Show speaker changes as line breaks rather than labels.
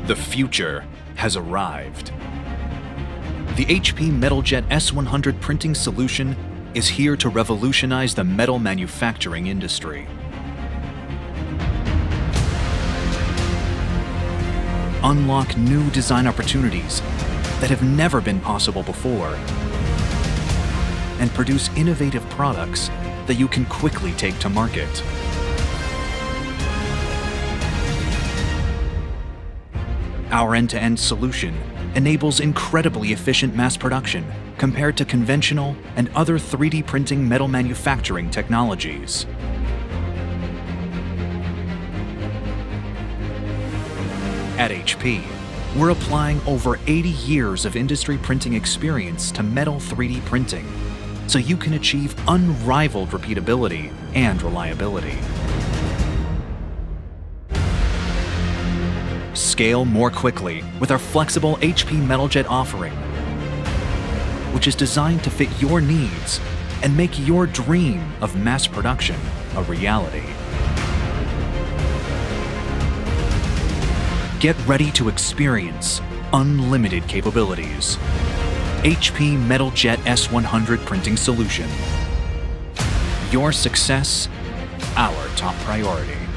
The future has arrived. The HP Metaljet S100 printing solution is here to revolutionize the metal manufacturing industry. Unlock new design opportunities that have never been possible before, and produce innovative products that you can quickly take to market. Our end-to-end solution enables incredibly efficient mass production compared to conventional and other 3D printing metal manufacturing technologies. At HP, we're applying over 80 years of industry printing experience to metal 3D printing, so you can achieve unrivaled repeatability and reliability. Scale more quickly with our flexible HP Metaljet offering, which is designed to fit your needs and make your dream of mass production a reality. Get ready to experience unlimited capabilities. HP Metaljet S100 printing solution. Your success, our top priority.